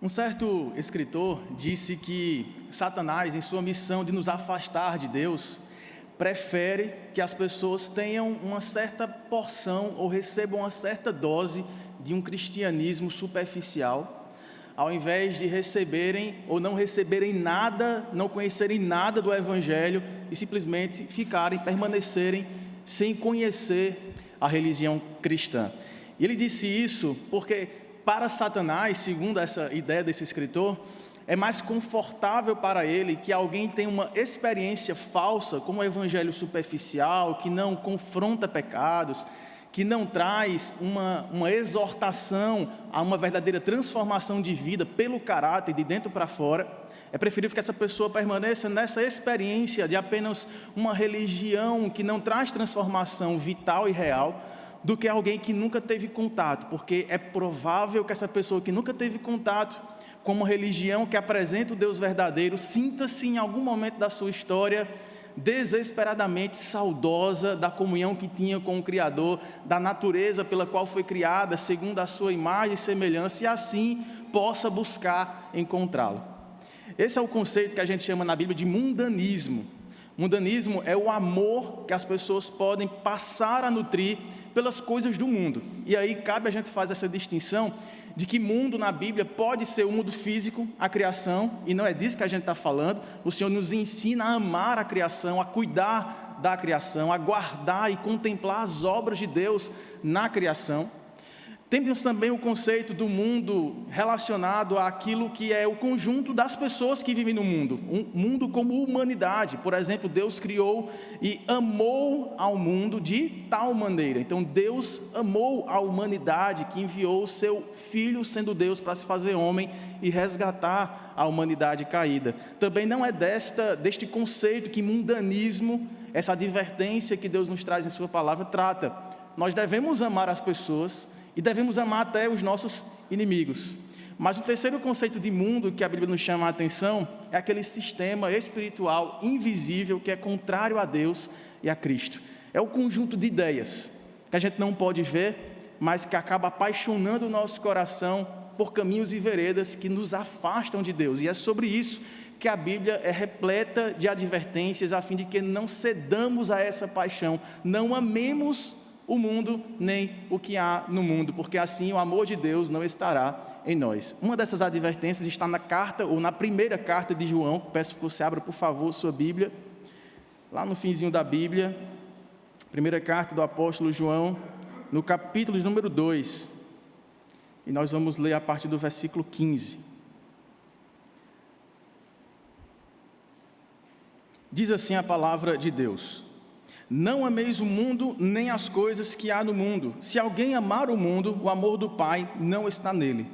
Um certo escritor disse que Satanás, em sua missão de nos afastar de Deus, prefere que as pessoas tenham uma certa porção ou recebam uma certa dose de um cristianismo superficial, ao invés de receberem ou não receberem nada, não conhecerem nada do Evangelho e simplesmente permanecerem sem conhecer a religião cristã. E ele disse isso porque, para Satanás, segundo essa ideia desse escritor, é mais confortável para ele que alguém tenha uma experiência falsa, como o evangelho superficial, que não confronta pecados, que não traz uma exortação a uma verdadeira transformação de vida pelo caráter, de dentro para fora. É preferível que essa pessoa permaneça nessa experiência de apenas uma religião que não traz transformação vital e real, do que alguém que nunca teve contato, porque é provável que essa pessoa que nunca teve contato com uma religião que apresenta o Deus verdadeiro, sinta-se em algum momento da sua história desesperadamente saudosa da comunhão que tinha com o Criador, da natureza pela qual foi criada, segundo a sua imagem e semelhança, e assim possa buscar encontrá-lo. Esse é o conceito que a gente chama na Bíblia de mundanismo. Mundanismo é o amor que as pessoas podem passar a nutrir pelas coisas do mundo. E aí cabe a gente fazer essa distinção de que mundo na Bíblia pode ser o mundo físico, a criação, e não é disso que a gente está falando. O Senhor nos ensina a amar a criação, a cuidar da criação, a guardar e contemplar as obras de Deus na criação. Temos também o conceito do mundo relacionado àquilo que é o conjunto das pessoas que vivem no mundo, um mundo como humanidade. Por exemplo, Deus criou e amou ao mundo de tal maneira. Então Deus amou a humanidade, que enviou o seu Filho, sendo Deus, para se fazer homem e resgatar a humanidade caída. Também não é deste conceito que mundanismo, essa advertência que Deus nos traz em sua palavra, trata. Nós devemos amar as pessoas e devemos amar até os nossos inimigos. Mas o terceiro conceito de mundo que a Bíblia nos chama a atenção é aquele sistema espiritual invisível que é contrário a Deus e a Cristo. É o conjunto de ideias que a gente não pode ver, mas que acaba apaixonando o nosso coração por caminhos e veredas que nos afastam de Deus. E é sobre isso que a Bíblia é repleta de advertências, a fim de que não cedamos a essa paixão, não amemos o mundo, nem o que há no mundo, porque assim o amor de Deus não estará em nós. Uma dessas advertências está na carta, ou na primeira carta de João. Peço que você abra, por favor, sua Bíblia, lá no finzinho da Bíblia, primeira carta do apóstolo João, no capítulo número 2, e nós vamos ler a partir do versículo 15. Diz assim a palavra de Deus: não ameis o mundo, nem as coisas que há no mundo. Se alguém amar o mundo, o amor do Pai não está nele.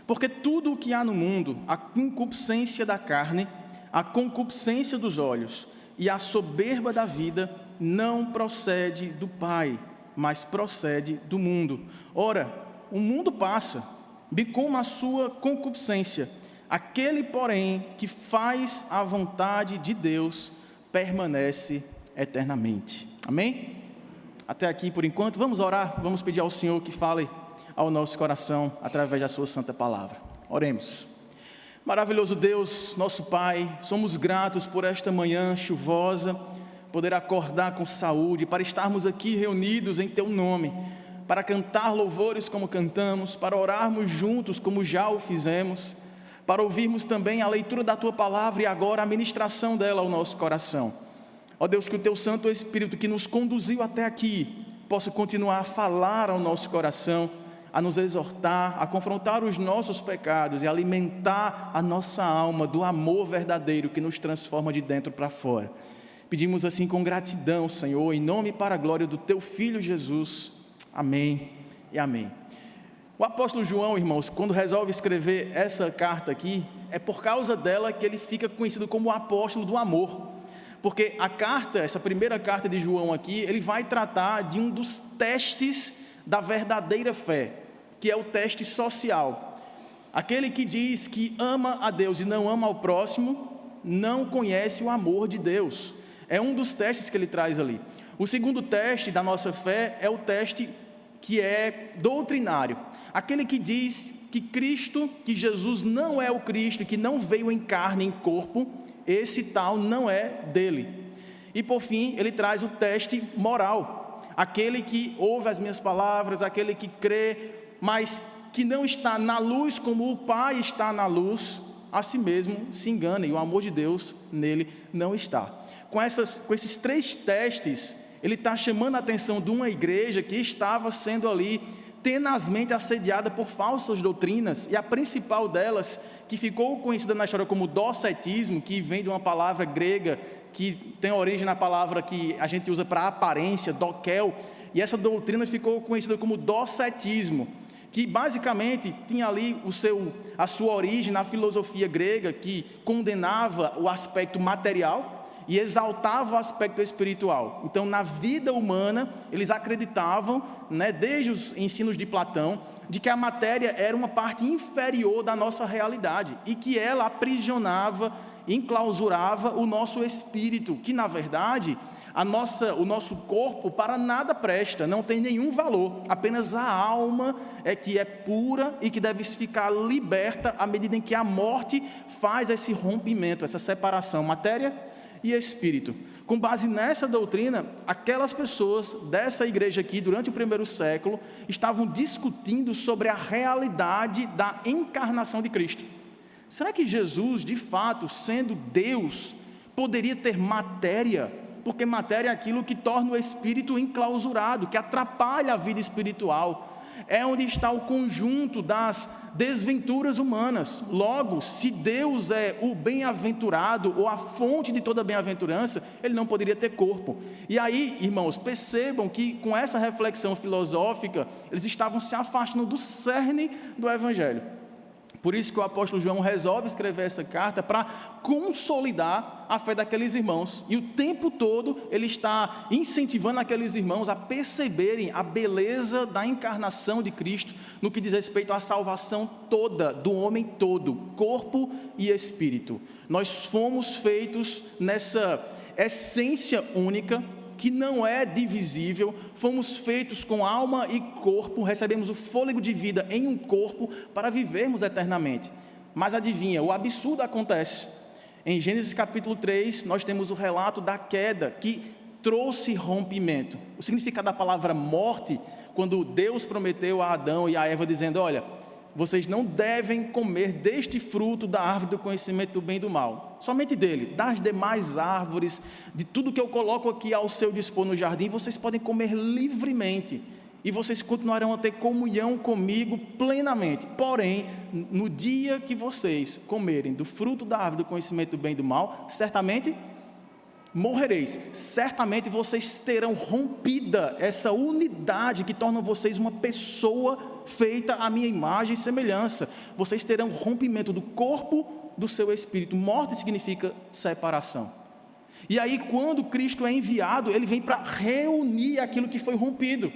Porque tudo o que há no mundo, a concupiscência da carne, a concupiscência dos olhos e a soberba da vida, não procede do Pai, mas procede do mundo. Ora, o mundo passa, bem como a sua concupiscência. Aquele, porém, que faz a vontade de Deus, permanece eternamente. Amém? Até aqui por enquanto. Vamos orar, vamos pedir ao Senhor que fale ao nosso coração através da sua santa palavra. Oremos. Maravilhoso Deus, nosso Pai, somos gratos por esta manhã chuvosa, poder acordar com saúde, para estarmos aqui reunidos em Teu nome, para cantar louvores como cantamos, para orarmos juntos como já o fizemos, para ouvirmos também a leitura da Tua palavra e agora a ministração dela ao nosso coração. Ó Deus, que o Teu Santo Espírito que nos conduziu até aqui, possa continuar a falar ao nosso coração, a nos exortar, a confrontar os nossos pecados e alimentar a nossa alma do amor verdadeiro que nos transforma de dentro para fora. Pedimos assim com gratidão, Senhor, em nome e para a glória do Teu Filho Jesus. Amém e amém. O apóstolo João, irmãos, quando resolve escrever essa carta aqui, é por causa dela que ele fica conhecido como o apóstolo do amor. Porque a carta, essa primeira carta de João aqui, ele vai tratar de um dos testes da verdadeira fé, que é o teste social. Aquele que diz que ama a Deus e não ama ao próximo, não conhece o amor de Deus. É um dos testes que ele traz ali. O segundo teste da nossa fé é o teste que é doutrinário. Aquele que diz que Cristo, que Jesus não é o Cristo, que não veio em carne, em corpo, esse tal não é dele. E por fim, ele traz o teste moral. Aquele que ouve as minhas palavras, aquele que crê, mas que não está na luz como o Pai está na luz, a si mesmo se engana, e o amor de Deus nele não está. Com esses 3 testes, ele está chamando a atenção de uma igreja que estava sendo ali tenazmente assediada por falsas doutrinas, e a principal delas, que ficou conhecida na história como docetismo, que vem de uma palavra grega, que tem origem na palavra que a gente usa para aparência, dokel, e essa doutrina ficou conhecida como docetismo, que basicamente tinha ali a sua origem na filosofia grega, que condenava o aspecto material e exaltava o aspecto espiritual. Então, na vida humana, eles acreditavam, desde os ensinos de Platão, de que a matéria era uma parte inferior da nossa realidade e que ela aprisionava, enclausurava o nosso espírito, que na verdade o nosso corpo para nada presta, não tem nenhum valor, apenas a alma é que é pura e que deve ficar liberta à medida em que a morte faz esse rompimento, essa separação, matéria e espírito. Com base nessa doutrina, aquelas pessoas dessa igreja aqui, durante o 1º século, estavam discutindo sobre a realidade da encarnação de Cristo. Será que Jesus, de fato, sendo Deus, poderia ter matéria? Porque matéria é aquilo que torna o espírito enclausurado, que atrapalha a vida espiritual. É onde está o conjunto das desventuras humanas. Logo, se Deus é o bem-aventurado ou a fonte de toda bem-aventurança, ele não poderia ter corpo. E aí, irmãos, percebam que com essa reflexão filosófica, eles estavam se afastando do cerne do Evangelho. Por isso que o apóstolo João resolve escrever essa carta para consolidar a fé daqueles irmãos. E o tempo todo ele está incentivando aqueles irmãos a perceberem a beleza da encarnação de Cristo no que diz respeito à salvação toda, do homem todo, corpo e espírito. Nós fomos feitos nessa essência única, que não é divisível, fomos feitos com alma e corpo, recebemos o fôlego de vida em um corpo para vivermos eternamente. Mas adivinha, o absurdo acontece. Em Gênesis capítulo 3, nós temos o relato da queda que trouxe rompimento. O significado da palavra morte, quando Deus prometeu a Adão e a Eva dizendo, olha, vocês não devem comer deste fruto da árvore do conhecimento do bem e do mal, somente dele, das demais árvores, de tudo que eu coloco aqui ao seu dispor no jardim, vocês podem comer livremente, e vocês continuarão a ter comunhão comigo plenamente, porém, no dia que vocês comerem do fruto da árvore do conhecimento do bem e do mal, certamente morrereis, certamente vocês terão rompida essa unidade que torna vocês uma pessoa feita à minha imagem e semelhança. Vocês terão rompimento do corpo do seu espírito. Morte significa separação. E aí quando Cristo é enviado, ele vem para reunir aquilo que foi rompido.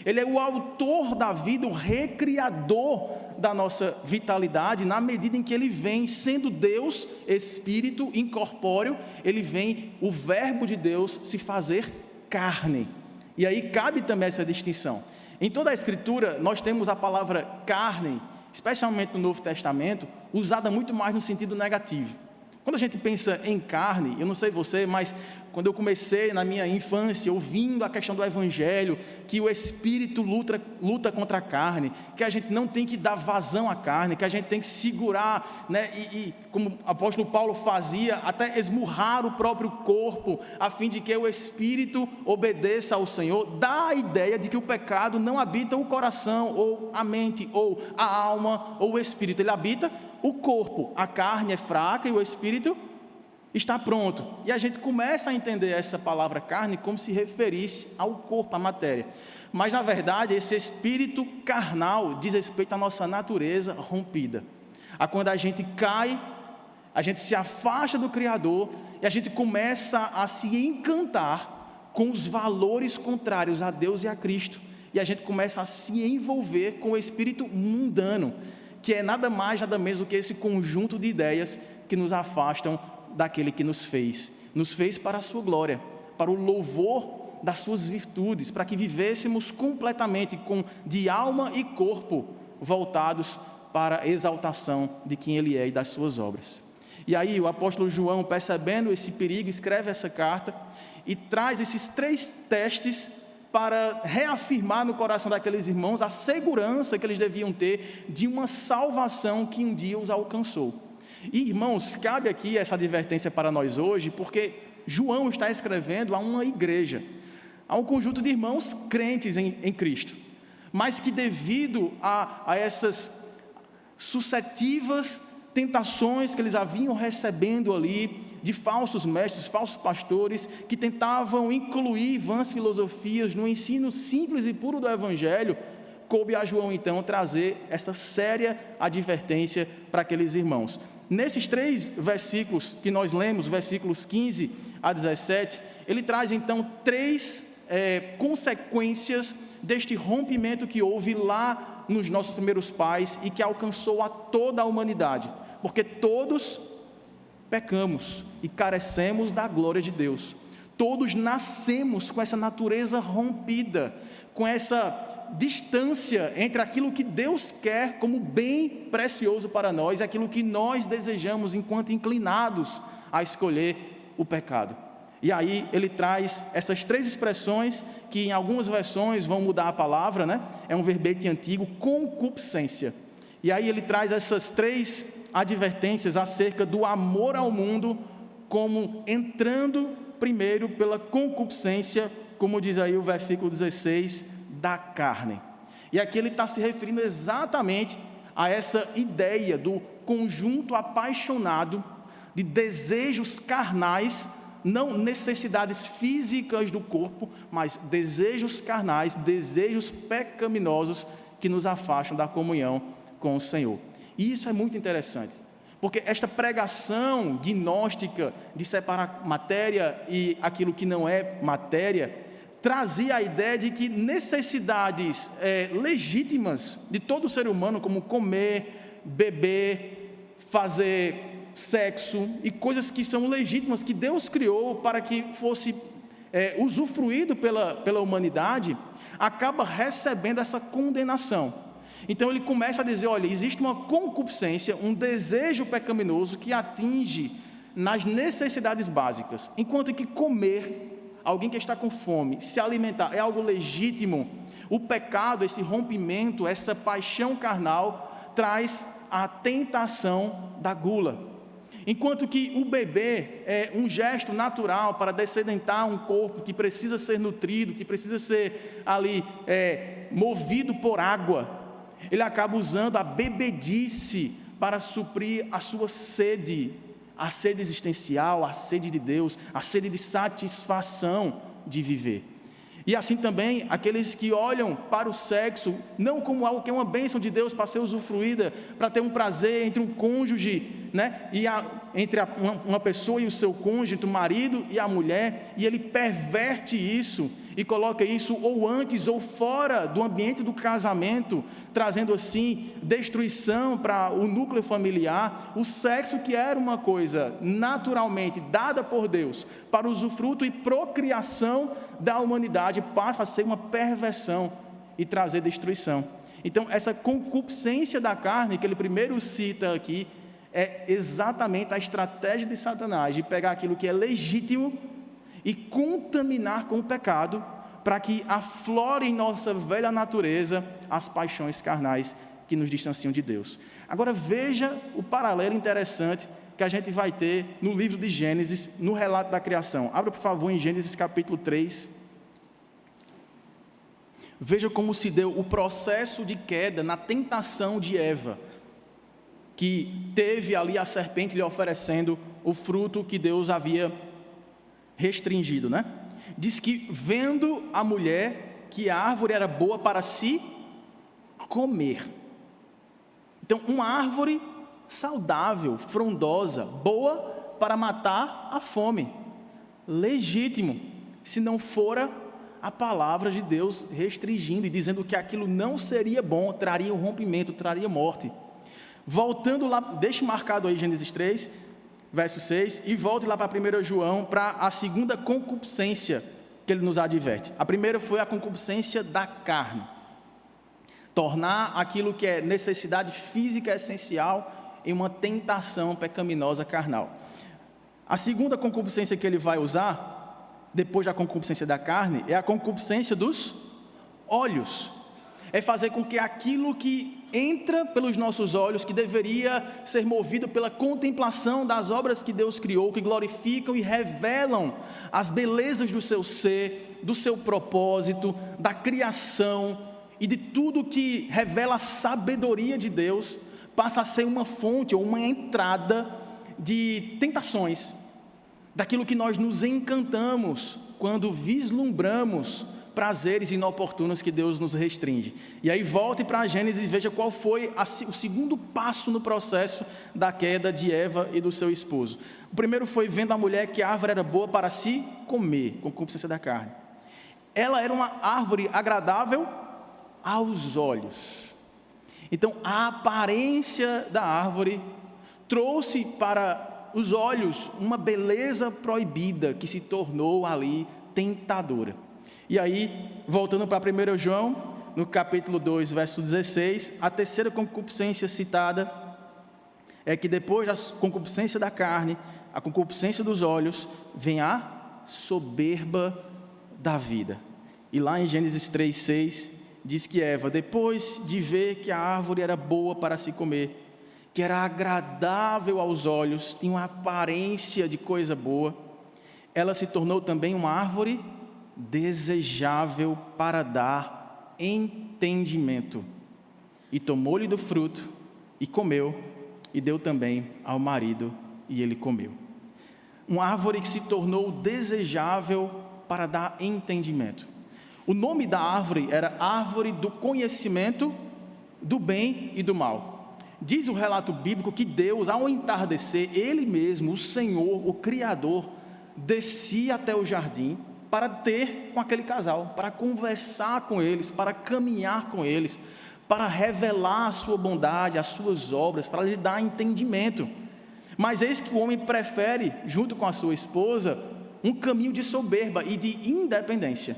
Ele é o autor da vida, o recriador da nossa vitalidade, na medida em que ele vem, sendo Deus, Espírito incorpóreo, ele vem, o verbo de Deus, se fazer carne. E aí cabe também essa distinção. Em toda a Escritura, nós temos a palavra carne, especialmente no Novo Testamento, usada muito mais no sentido negativo. Quando a gente pensa em carne, eu não sei você, mas quando eu comecei na minha infância, ouvindo a questão do Evangelho, que o Espírito luta contra a carne, que a gente não tem que dar vazão à carne, que a gente tem que segurar, e como o apóstolo Paulo fazia, até esmurrar o próprio corpo, a fim de que o Espírito obedeça ao Senhor, dá a ideia de que o pecado não habita o coração, ou a mente, ou a alma, ou o Espírito, ele habita o corpo. A carne é fraca e o Espírito está pronto. E a gente começa a entender essa palavra carne como se referisse ao corpo, à matéria. Mas na verdade esse espírito carnal diz respeito à nossa natureza rompida. A quando a gente cai, a gente se afasta do Criador e a gente começa a se encantar com os valores contrários a Deus e a Cristo. E a gente começa a se envolver com o espírito mundano, que é nada mais, nada menos do que esse conjunto de ideias que nos afastam daquele que nos fez para a sua glória, para o louvor das suas virtudes, para que vivêssemos completamente de alma e corpo voltados para a exaltação de quem ele é e das suas obras. E aí o apóstolo João, percebendo esse perigo, escreve essa carta e traz esses 3 testes para reafirmar no coração daqueles irmãos a segurança que eles deviam ter de uma salvação que um dia os alcançou. E, irmãos, cabe aqui essa advertência para nós hoje, porque João está escrevendo a uma igreja, a um conjunto de irmãos crentes em Cristo, mas que devido a essas sucessivas tentações que eles haviam recebendo ali, de falsos mestres, falsos pastores, que tentavam incluir vãs filosofias no ensino simples e puro do Evangelho, coube a João então trazer essa séria advertência para aqueles irmãos. Nesses 3 versículos que nós lemos, versículos 15 a 17, ele traz então 3 consequências deste rompimento que houve lá nos nossos primeiros pais e que alcançou a toda a humanidade, porque todos pecamos e carecemos da glória de Deus. Todos nascemos com essa natureza rompida, com essa distância entre aquilo que Deus quer como bem precioso para nós e aquilo que nós desejamos enquanto inclinados a escolher o pecado. E aí ele traz essas 3 expressões que em algumas versões vão mudar a palavra, né? É um verbete antigo, concupiscência. E aí ele traz essas 3 advertências acerca do amor ao mundo, como entrando primeiro pela concupiscência, como diz aí o versículo 16, da carne. E aqui ele está se referindo exatamente a essa ideia do conjunto apaixonado de desejos carnais, não necessidades físicas do corpo, mas desejos carnais, desejos pecaminosos que nos afastam da comunhão com o Senhor. E isso é muito interessante, porque esta pregação gnóstica de separar matéria e aquilo que não é matéria, trazia a ideia de que necessidades legítimas de todo ser humano, como comer, beber, fazer sexo e coisas que são legítimas, que Deus criou para que fosse usufruído pela humanidade, acaba recebendo essa condenação. Então ele começa a dizer, olha, existe uma concupiscência, um desejo pecaminoso que atinge nas necessidades básicas, enquanto que comer, alguém que está com fome, se alimentar é algo legítimo. O pecado, esse rompimento, essa paixão carnal traz a tentação da gula. Enquanto que o beber é um gesto natural para dessedentar um corpo que precisa ser nutrido, que precisa ser ali movido por água, ele acaba usando a bebedice para suprir a sua sede, a sede existencial, a sede de Deus, a sede de satisfação de viver. E assim também, aqueles que olham para o sexo, não como algo que é uma bênção de Deus para ser usufruída, para ter um prazer entre um cônjuge, né? Entre uma pessoa e o seu cônjuge, entre o marido e a mulher, e ele perverte isso, e coloca isso ou antes ou fora do ambiente do casamento, trazendo assim destruição para o núcleo familiar. O sexo, que era uma coisa naturalmente dada por Deus para usufruto e procriação da humanidade, passa a ser uma perversão e trazer destruição. Então essa concupiscência da carne que ele primeiro cita aqui é exatamente a estratégia de Satanás de pegar aquilo que é legítimo e contaminar com o pecado, para que aflore em nossa velha natureza as paixões carnais que nos distanciam de Deus. Agora veja o paralelo interessante que a gente vai ter no livro de Gênesis, no relato da criação. Abra, por favor, em Gênesis capítulo 3. Veja como se deu o processo de queda na tentação de Eva, que teve ali a serpente lhe oferecendo o fruto que Deus havia restringido, né? Diz que vendo a mulher que a árvore era boa para se comer. Então, uma árvore saudável, frondosa, boa para matar a fome. Legítimo, se não fora a palavra de Deus restringindo e dizendo que aquilo não seria bom, traria um rompimento, traria morte. Voltando lá, deixe marcado aí Gênesis 3, verso 6, e volte lá para 1 João, para a segunda concupiscência que ele nos adverte. A primeira foi a concupiscência da carne. tornar aquilo que é necessidade física essencial em uma tentação pecaminosa carnal. A segunda concupiscência que ele vai usar, depois da concupiscência da carne, é a concupiscência dos olhos. É fazer com que aquilo que entra pelos nossos olhos, que deveria ser movido pela contemplação das obras que Deus criou, que glorificam e revelam as belezas do seu ser, do seu propósito, da criação e de tudo que revela a sabedoria de Deus, passa a ser uma fonte ou uma entrada de tentações, daquilo que nós nos encantamos quando vislumbramos prazeres inoportunos que Deus nos restringe. E aí volte para a Gênesis e veja qual foi o segundo passo no processo da queda de Eva e do seu esposo. O primeiro foi vendo a mulher que a árvore era boa para se comer, concupiscência da carne. Ela era uma árvore agradável aos olhos. Então a aparência da árvore trouxe para os olhos uma beleza proibida que se tornou ali tentadora. E aí, voltando para 1 João, no capítulo 2, verso 16, a terceira concupiscência citada é que depois da concupiscência da carne, a concupiscência dos olhos, vem a soberba da vida. E lá em Gênesis 3:6, diz que Eva, depois de ver que a árvore era boa para se comer, que era agradável aos olhos, tinha uma aparência de coisa boa, ela se tornou também uma árvore desejável para dar entendimento, e tomou-lhe do fruto, e comeu, e deu também ao marido, e ele comeu. Uma árvore que se tornou desejável para dar entendimento. O nome da árvore era árvore do conhecimento do bem e do mal. Diz o relato bíblico que Deus, ao entardecer, Ele mesmo, o Senhor, o Criador, descia até o jardim para ter com aquele casal, para conversar com eles, para caminhar com eles, para revelar a sua bondade, as suas obras, para lhe dar entendimento. Mas eis que o homem prefere, junto com a sua esposa, um caminho de soberba e de independência.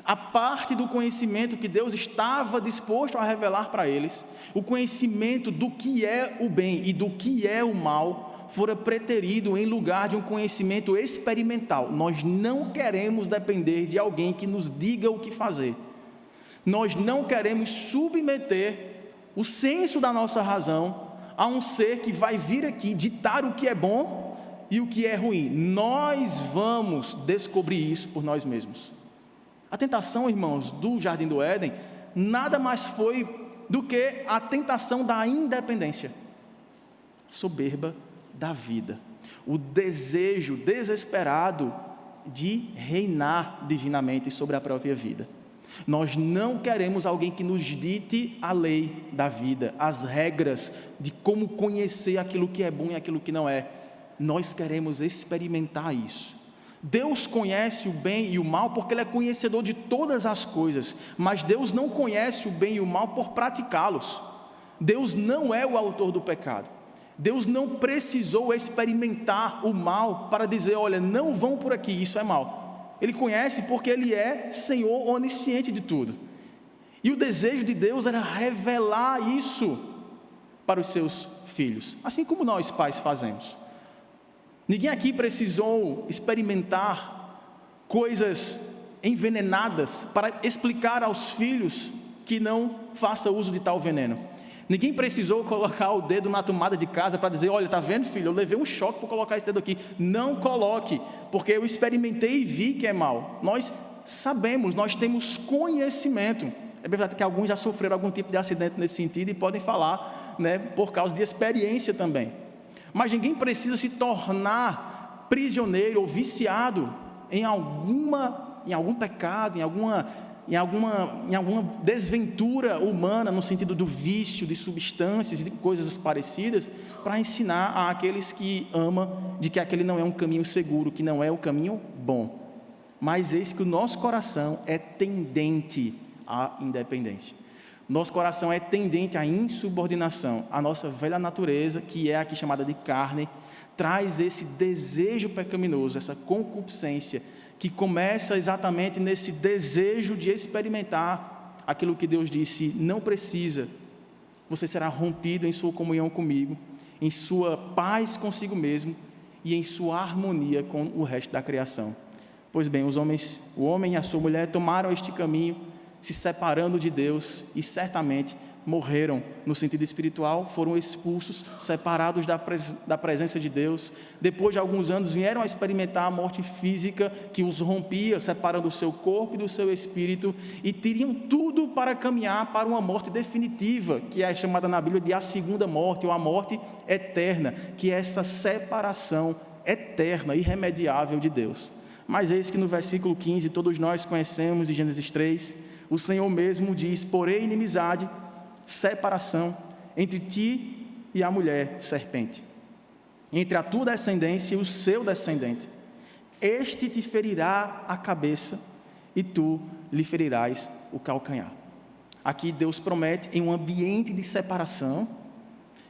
A parte do conhecimento que Deus estava disposto a revelar para eles, o conhecimento do que é o bem e do que é o mal, fora preterido em lugar de um conhecimento experimental. Nós não queremos depender de alguém que nos diga o que fazer. Nós não queremos submeter o senso da nossa razão a um ser que vai vir aqui ditar o que é bom e o que é ruim. Nós vamos descobrir isso por nós mesmos. A tentação, irmãos, do Jardim do Éden, nada mais foi do que a tentação da independência, soberba da vida, o desejo desesperado de reinar divinamente sobre a própria vida. Nós não queremos alguém que nos dite a lei da vida, as regras de como conhecer aquilo que é bom e aquilo que não é. Nós queremos experimentar isso. Deus conhece o bem e o mal porque Ele é conhecedor de todas as coisas, mas Deus não conhece o bem e o mal por praticá-los. Deus não é o autor do pecado. Deus não precisou experimentar o mal para dizer, olha, não vão por aqui, isso é mal. Ele conhece porque Ele é Senhor onisciente de tudo. E o desejo de Deus era revelar isso para os seus filhos, assim como nós pais fazemos. Ninguém aqui precisou experimentar coisas envenenadas para explicar aos filhos que não faça uso de tal veneno. Ninguém precisou colocar o dedo na tomada de casa para dizer, olha, está vendo, filho, eu levei um choque por colocar esse dedo aqui. Não coloque, porque eu experimentei e vi que é mal. Nós sabemos, nós temos conhecimento. É verdade que alguns já sofreram algum tipo de acidente nesse sentido e podem falar, né, por causa de experiência também. Mas ninguém precisa se tornar prisioneiro ou viciado em algum pecado, em alguma desventura humana, no sentido do vício, de substâncias e de coisas parecidas, para ensinar àqueles que amam de que aquele não é um caminho seguro, que não é o caminho bom. Mas eis que o nosso coração é tendente à independência. Nosso coração é tendente à insubordinação. A nossa velha natureza, que é aqui chamada de carne, traz esse desejo pecaminoso, essa concupiscência, que começa exatamente nesse desejo de experimentar aquilo que Deus disse, não precisa, você será rompido em sua comunhão comigo, em sua paz consigo mesmo e em sua harmonia com o resto da criação. Pois bem, o homem e a sua mulher tomaram este caminho, se separando de Deus e certamente morreram no sentido espiritual, foram expulsos, separados da presença de Deus. Depois de alguns anos vieram a experimentar a morte física que os rompia, separando o seu corpo e do seu espírito, e teriam tudo para caminhar para uma morte definitiva, que é chamada na Bíblia de a segunda morte, ou a morte eterna, que é essa separação eterna, irremediável de Deus. Mas eis que no versículo 15, todos nós conhecemos de Gênesis 3, o Senhor mesmo diz: porém inimizade, separação entre ti e a mulher serpente, entre a tua descendência e o seu descendente. Este te ferirá a cabeça e tu lhe ferirás o calcanhar. Aqui Deus promete, em um ambiente de separação,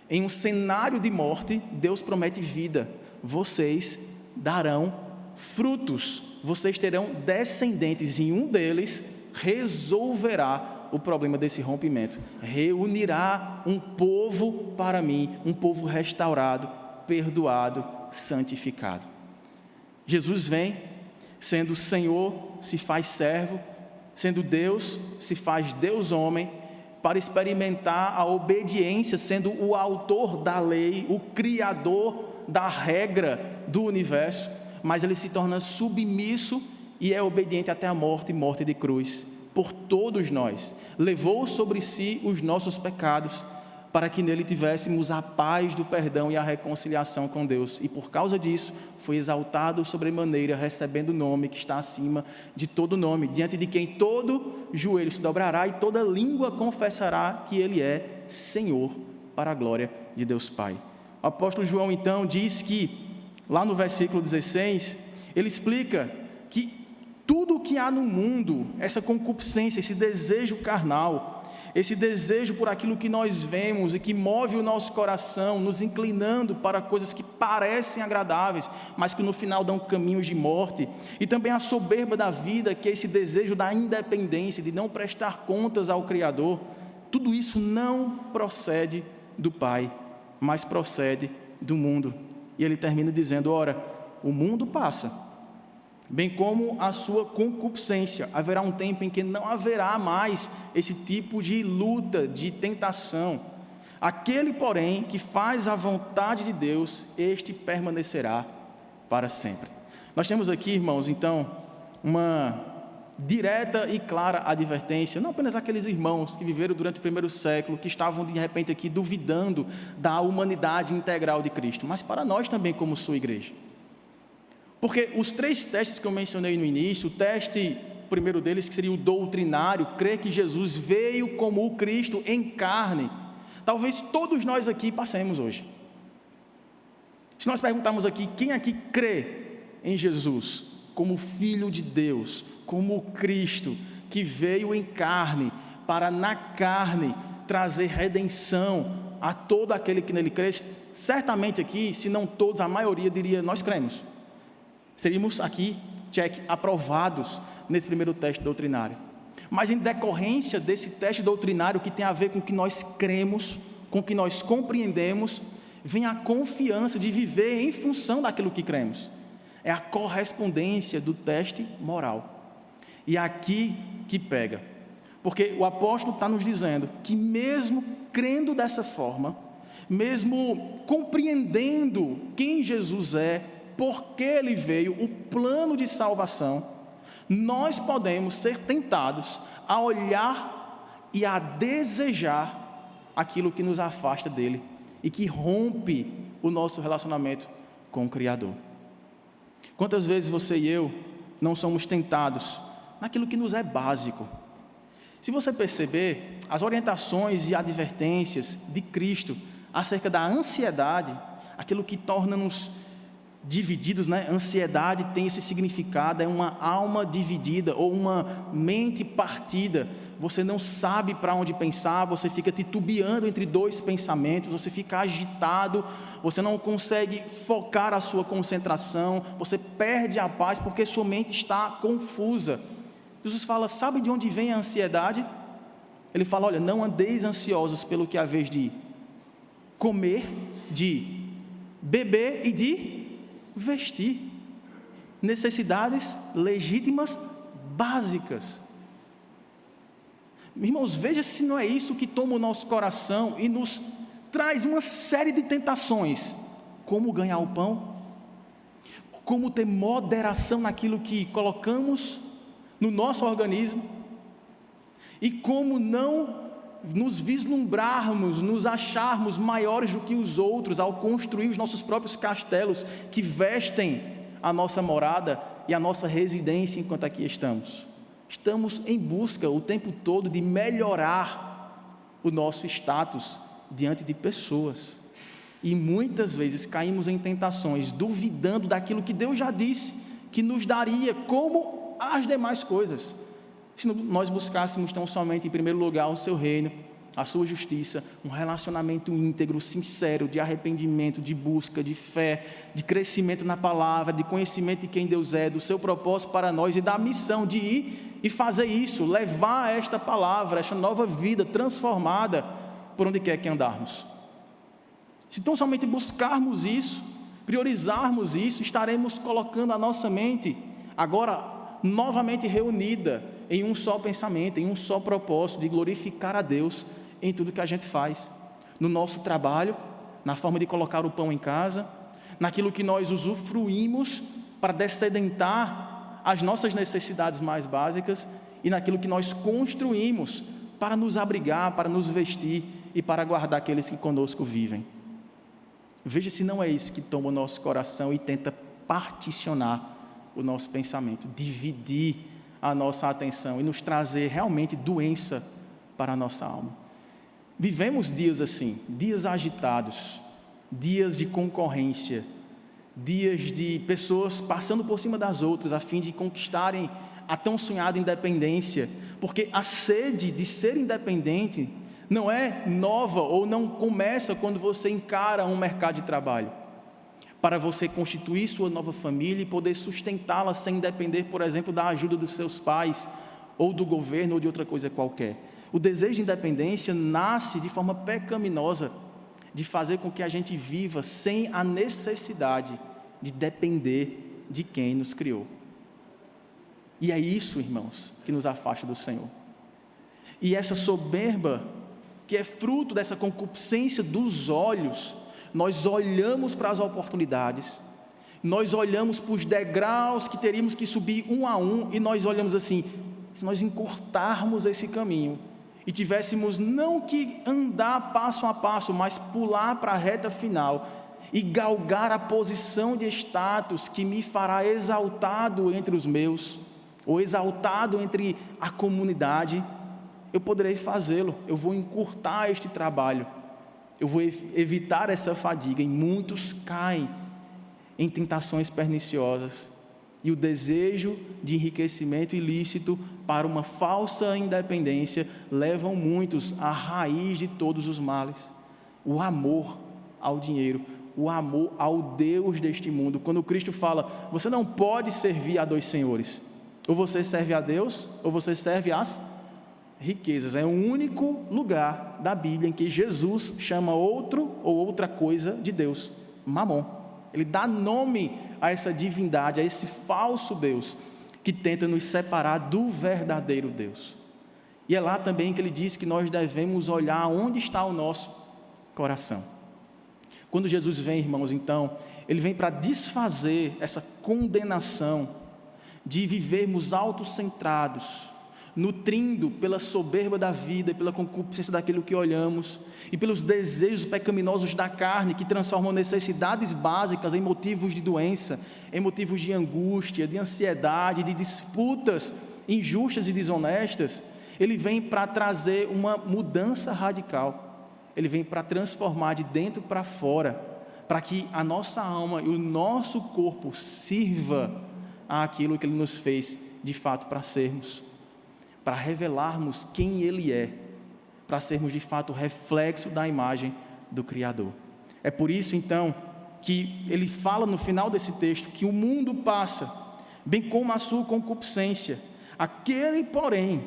em um cenário de morte, Deus promete vida. Vocês darão frutos, vocês terão descendentes, e um deles resolverá o problema desse rompimento, reunirá um povo para mim, um povo restaurado, perdoado, santificado. Jesus vem, sendo Senhor, se faz servo, sendo Deus, se faz Deus homem, para experimentar a obediência, sendo o autor da lei, o criador da regra do universo, mas ele se torna submisso e é obediente até a morte, morte de cruz, por todos nós, levou sobre si os nossos pecados, para que nele tivéssemos a paz do perdão e a reconciliação com Deus, e por causa disso, foi exaltado sobremaneira, recebendo o nome que está acima de todo nome, diante de quem todo joelho se dobrará e toda língua confessará que ele é Senhor, para a glória de Deus Pai. O apóstolo João então diz que, lá no versículo 16, ele explica que tudo o que há no mundo, essa concupiscência, esse desejo carnal, esse desejo por aquilo que nós vemos e que move o nosso coração, nos inclinando para coisas que parecem agradáveis, mas que no final dão caminhos de morte, e também a soberba da vida, que é esse desejo da independência, de não prestar contas ao Criador, tudo isso não procede do Pai, mas procede do mundo. E ele termina dizendo: ora, o mundo passa, bem como a sua concupiscência. Haverá um tempo em que não haverá mais esse tipo de luta, de tentação. Aquele, porém, que faz a vontade de Deus, este permanecerá para sempre. Nós temos aqui, irmãos, então, uma direta e clara advertência, não apenas aqueles irmãos que viveram durante o primeiro século, que estavam de repente aqui duvidando da humanidade integral de Cristo, mas para nós também como sua igreja. Porque os 3 testes que eu mencionei no início, o primeiro deles, que seria o doutrinário, crer que Jesus veio como o Cristo em carne, talvez todos nós aqui passemos hoje. Se nós perguntarmos aqui, quem aqui crê em Jesus como Filho de Deus, como o Cristo, que veio em carne, para na carne trazer redenção a todo aquele que nele crê, certamente aqui, se não todos, a maioria diria: nós cremos. Seríamos aqui, check, aprovados nesse primeiro teste doutrinário. Mas em decorrência desse teste doutrinário, que tem a ver com o que nós cremos, com o que nós compreendemos, vem a confiança de viver em função daquilo que cremos. É a correspondência do teste moral. E é aqui que pega. Porque o apóstolo está nos dizendo que mesmo crendo dessa forma, mesmo compreendendo quem Jesus é, porque ele veio, o plano de salvação, nós podemos ser tentados a olhar e a desejar aquilo que nos afasta dele e que rompe o nosso relacionamento com o Criador. Quantas vezes você e eu não somos tentados naquilo que nos é básico? Se você perceber, as orientações e advertências de Cristo acerca da ansiedade, aquilo que torna-nos divididos, né? Ansiedade tem esse significado, é uma alma dividida ou uma mente partida. Você não sabe para onde pensar, você fica titubeando entre 2 pensamentos, você fica agitado, você não consegue focar a sua concentração, você perde a paz porque sua mente está confusa. Jesus fala: sabe de onde vem a ansiedade? Ele fala: olha, não andeis ansiosos pelo que haveis de comer, de beber e de vestir. Necessidades legítimas, básicas. Irmãos, veja se não é isso que toma o nosso coração e nos traz uma série de tentações. Como ganhar o pão, como ter moderação naquilo que colocamos no nosso organismo, e como não nos vislumbrarmos, nos acharmos maiores do que os outros ao construir os nossos próprios castelos que vestem a nossa morada e a nossa residência enquanto aqui estamos. Estamos em busca o tempo todo de melhorar o nosso status diante de pessoas. E muitas vezes caímos em tentações, duvidando daquilo que Deus já disse, que nos daria como as demais coisas. Se nós buscássemos tão somente em primeiro lugar o seu reino, a sua justiça, um relacionamento íntegro, sincero, de arrependimento, de busca, de fé, de crescimento na palavra, de conhecimento de quem Deus é, do seu propósito para nós e da missão de ir e fazer isso, levar esta palavra, esta nova vida transformada por onde quer que andarmos. Se tão somente buscarmos isso, priorizarmos isso, estaremos colocando a nossa mente agora novamente reunida em um só pensamento, em um só propósito de glorificar a Deus em tudo que a gente faz, no nosso trabalho, na forma de colocar o pão em casa, naquilo que nós usufruímos para descedentar as nossas necessidades mais básicas e naquilo que nós construímos para nos abrigar, para nos vestir e para guardar aqueles que conosco vivem. Veja se não é isso que toma o nosso coração e tenta particionar o nosso pensamento, dividir a nossa atenção e nos trazer realmente doença para a nossa alma. Vivemos dias assim, dias agitados, dias de concorrência, dias de pessoas passando por cima das outras a fim de conquistarem a tão sonhada independência, porque a sede de ser independente não é nova ou não começa quando você encara um mercado de trabalho, para você constituir sua nova família e poder sustentá-la sem depender, por exemplo, da ajuda dos seus pais, ou do governo, ou de outra coisa qualquer. O desejo de independência nasce de forma pecaminosa, de fazer com que a gente viva sem a necessidade de depender de quem nos criou. E é isso, irmãos, que nos afasta do Senhor. E essa soberba, que é fruto dessa concupiscência dos olhos, nós olhamos para as oportunidades, nós olhamos para os degraus que teríamos que subir um a um, e nós olhamos assim: se nós encurtarmos esse caminho, e tivéssemos não que andar passo a passo, mas pular para a reta final, e galgar a posição de status que me fará exaltado entre os meus, ou exaltado entre a comunidade, eu poderei fazê-lo. Eu vou encurtar este trabalho, eu vou evitar essa fadiga. E muitos caem em tentações perniciosas, e o desejo de enriquecimento ilícito para uma falsa independência levam muitos à raiz de todos os males: o amor ao dinheiro, o amor ao Deus deste mundo. Quando Cristo fala: você não pode servir a dois senhores, ou você serve a Deus, ou você serve às riquezas. É o único lugar da Bíblia em que Jesus chama outro ou outra coisa de Deus: Mamon. Ele dá nome a essa divindade, a esse falso Deus que tenta nos separar do verdadeiro Deus. E é lá também que ele diz que nós devemos olhar onde está o nosso coração. Quando Jesus vem, irmãos, então, ele vem para desfazer essa condenação de vivermos autocentrados, nutrindo pela soberba da vida, pela concupiscência daquilo que olhamos, e pelos desejos pecaminosos da carne, que transformam necessidades básicas em motivos de doença, em motivos de angústia, de ansiedade, de disputas injustas e desonestas. Ele vem para trazer uma mudança radical, ele vem para transformar de dentro para fora, para que a nossa alma e o nosso corpo sirva àquilo que ele nos fez de fato para sermos, para revelarmos quem Ele é, para sermos de fato reflexo da imagem do Criador. É por isso então que ele fala no final desse texto que o mundo passa, bem como a sua concupiscência. Aquele, porém,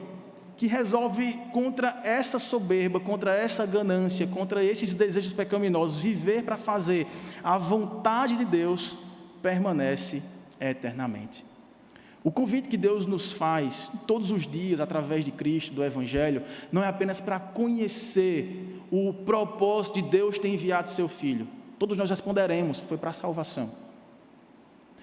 que resolve contra essa soberba, contra essa ganância, contra esses desejos pecaminosos, viver para fazer a vontade de Deus, permanece eternamente. O convite que Deus nos faz todos os dias através de Cristo, do Evangelho, não é apenas para conhecer o propósito de Deus ter enviado seu Filho. Todos nós responderemos, foi para a salvação.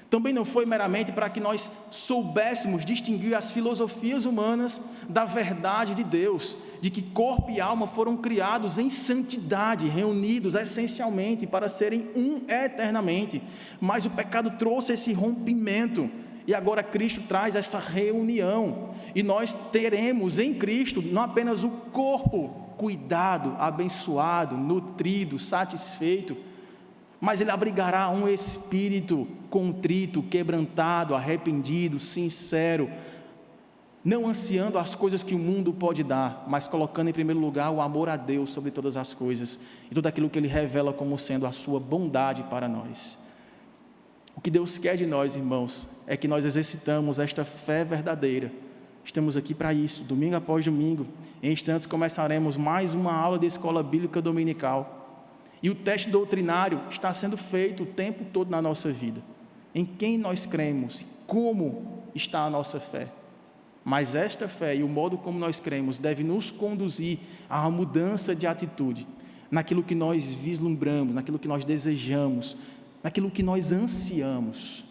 Também não foi meramente para que nós soubéssemos distinguir as filosofias humanas da verdade de Deus, de que corpo e alma foram criados em santidade, reunidos essencialmente para serem um eternamente. Mas o pecado trouxe esse rompimento, e agora Cristo traz essa reunião, e nós teremos em Cristo não apenas o corpo cuidado, abençoado, nutrido, satisfeito, mas ele abrigará um espírito contrito, quebrantado, arrependido, sincero, não ansiando as coisas que o mundo pode dar, mas colocando em primeiro lugar o amor a Deus sobre todas as coisas, e tudo aquilo que ele revela como sendo a sua bondade para nós. O que Deus quer de nós, irmãos, é que nós exercitamos esta fé verdadeira. Estamos aqui para isso, domingo após domingo. Em instantes começaremos mais uma aula de escola bíblica dominical. E o teste doutrinário está sendo feito o tempo todo na nossa vida. Em quem nós cremos, como está a nossa fé. Mas esta fé e o modo como nós cremos deve nos conduzir a uma mudança de atitude, naquilo que nós vislumbramos, naquilo que nós desejamos, naquilo que nós ansiamos.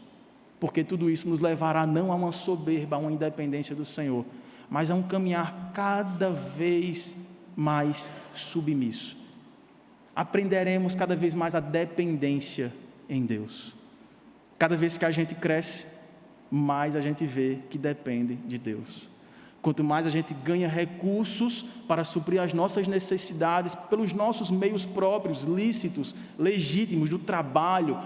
Porque tudo isso nos levará não a uma soberba, a uma independência do Senhor, mas a um caminhar cada vez mais submisso. Aprenderemos cada vez mais a dependência em Deus. Cada vez que a gente cresce, mais a gente vê que depende de Deus. Quanto mais a gente ganha recursos para suprir as nossas necessidades pelos nossos meios próprios, lícitos, legítimos, do trabalho,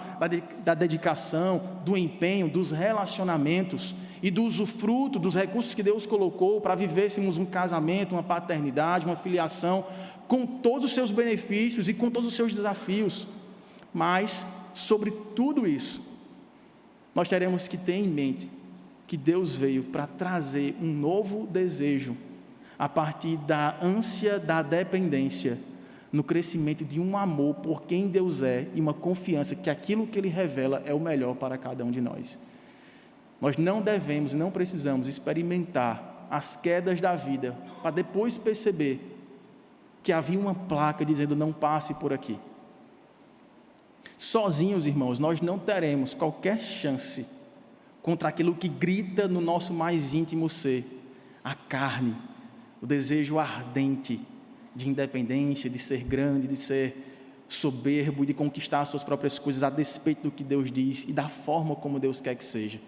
da dedicação, do empenho, dos relacionamentos e do usufruto dos recursos que Deus colocou para vivêssemos um casamento, uma paternidade, uma filiação, com todos os seus benefícios e com todos os seus desafios. Mas, sobre tudo isso, nós teremos que ter em mente que Deus veio para trazer um novo desejo, a partir da ânsia da dependência, no crescimento de um amor por quem Deus é e uma confiança que aquilo que Ele revela é o melhor para cada um de nós. Nós não devemos e não precisamos experimentar as quedas da vida para depois perceber que havia uma placa dizendo não passe por aqui. Sozinhos, irmãos, nós não teremos qualquer chance contra aquilo que grita no nosso mais íntimo ser, a carne, o desejo ardente de independência, de ser grande, de ser soberbo, de conquistar as suas próprias coisas a despeito do que Deus diz e da forma como Deus quer que seja.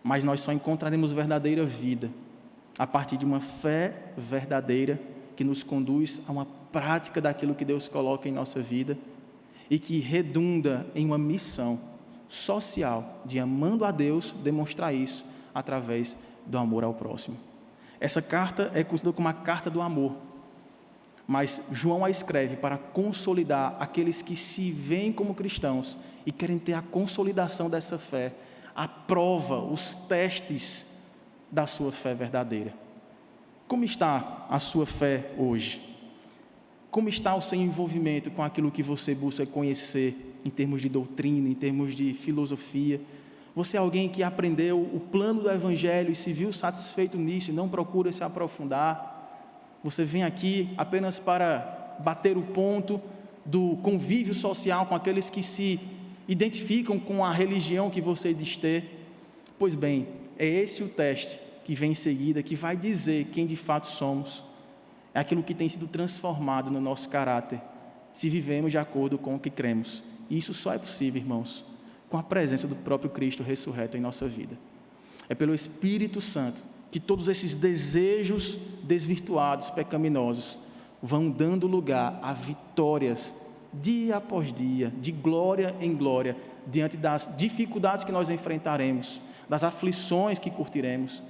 Mas nós só encontraremos verdadeira vida a partir de uma fé verdadeira que nos conduz a uma prática daquilo que Deus coloca em nossa vida e que redunda em uma missão social de, amando a Deus, demonstrar isso através do amor ao próximo. Essa carta é conhecida como a carta do amor, mas João a escreve para consolidar aqueles que se veem como cristãos e querem ter a consolidação dessa fé, a prova, os testes da sua fé verdadeira. Como está a sua fé hoje? Como está o seu envolvimento com aquilo que você busca conhecer em termos de doutrina, em termos de filosofia? Você é alguém que aprendeu o plano do Evangelho e se viu satisfeito nisso e não procura se aprofundar? Você vem aqui apenas para bater o ponto do convívio social com aqueles que se identificam com a religião que você diz ter? Pois bem, é esse o teste que vem em seguida, que vai dizer quem de fato somos. É aquilo que tem sido transformado no nosso caráter, se vivemos de acordo com o que cremos. E isso só é possível, irmãos, com a presença do próprio Cristo ressurreto em nossa vida. É pelo Espírito Santo que todos esses desejos desvirtuados, pecaminosos, vão dando lugar a vitórias, dia após dia, de glória em glória, diante das dificuldades que nós enfrentaremos, das aflições que curtiremos,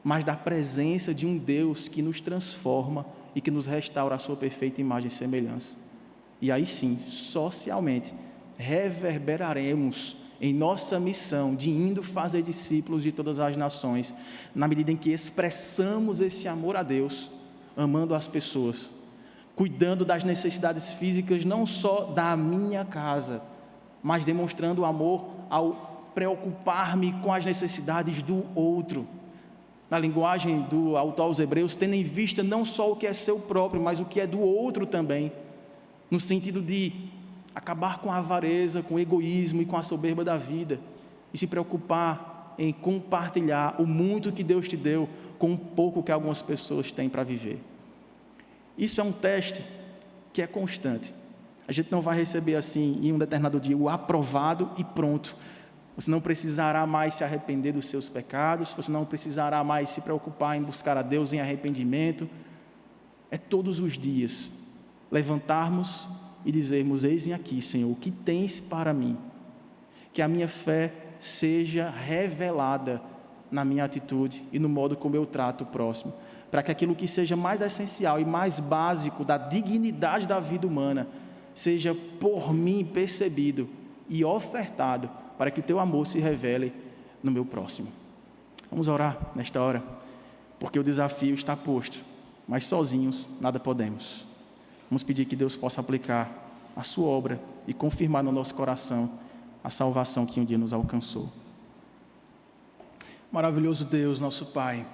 mas da presença de um Deus que nos transforma e que nos restaura a sua perfeita imagem e semelhança. E aí sim, socialmente, reverberaremos em nossa missão de indo fazer discípulos de todas as nações, na medida em que expressamos esse amor a Deus, amando as pessoas, cuidando das necessidades físicas não só da minha casa, mas demonstrando amor ao preocupar-me com as necessidades do outro. Na linguagem do autor aos Hebreus, tendo em vista não só o que é seu próprio, mas o que é do outro também, no sentido de acabar com a avareza, com o egoísmo e com a soberba da vida, e se preocupar em compartilhar o muito que Deus te deu com o pouco que algumas pessoas têm para viver. Isso é um teste que é constante. A gente não vai receber assim em um determinado dia o aprovado e pronto. Você não precisará mais se arrepender dos seus pecados, você não precisará mais se preocupar em buscar a Deus em arrependimento. É todos os dias levantarmos e dizermos: eis-me aqui, Senhor, o que tens para mim? Que a minha fé seja revelada na minha atitude e no modo como eu trato o próximo, para que aquilo que seja mais essencial e mais básico da dignidade da vida humana seja por mim percebido e ofertado, para que o teu amor se revele no meu próximo. Vamos orar nesta hora, porque o desafio está posto, mas sozinhos nada podemos. Vamos pedir que Deus possa aplicar a sua obra e confirmar no nosso coração a salvação que um dia nos alcançou. Maravilhoso Deus, nosso Pai,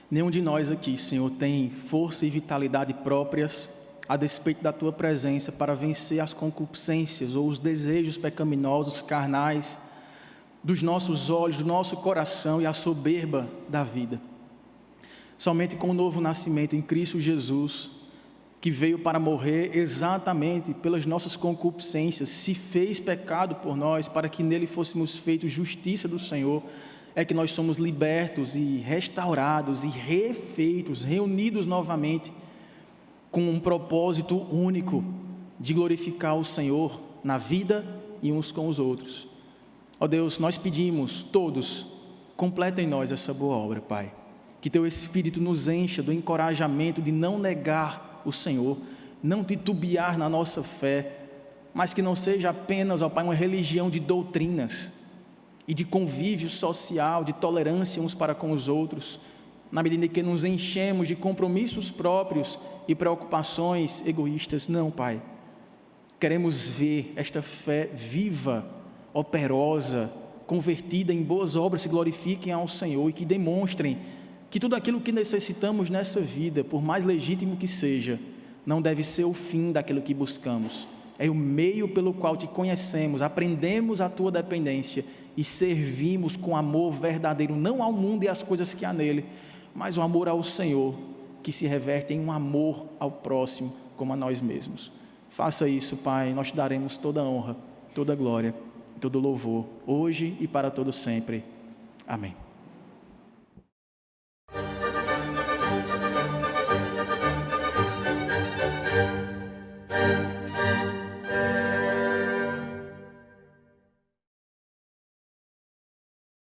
nenhum de nós aqui, Senhor, tem força e vitalidade próprias a despeito da Tua presença para vencer as concupiscências ou os desejos pecaminosos, carnais, dos nossos olhos, do nosso coração e a soberba da vida. Somente com o novo nascimento em Cristo Jesus, que veio para morrer exatamente pelas nossas concupiscências, se fez pecado por nós, para que nele fôssemos feitos justiça do Senhor, é que nós somos libertos e restaurados e refeitos, reunidos novamente, com um propósito único de glorificar o Senhor na vida e uns com os outros. Ó Deus, nós pedimos, todos, completa em nós essa boa obra, Pai. Que Teu Espírito nos encha do encorajamento de não negar o Senhor, não titubear na nossa fé, mas que não seja apenas, ó Pai, uma religião de doutrinas e de convívio social, de tolerância uns para com os outros, na medida em que nos enchemos de compromissos próprios e preocupações egoístas. Não, Pai, queremos ver esta fé viva, operosa, convertida em boas obras que glorifiquem ao Senhor e que demonstrem que tudo aquilo que necessitamos nessa vida, por mais legítimo que seja, não deve ser o fim daquilo que buscamos. É o meio pelo qual Te conhecemos, aprendemos a Tua dependência e servimos com amor verdadeiro, não ao mundo e às coisas que há nele, mas o amor ao Senhor, que se reverte em um amor ao próximo, como a nós mesmos. Faça isso, Pai, nós Te daremos toda a honra, toda a glória, todo o louvor, hoje e para todo sempre. Amém.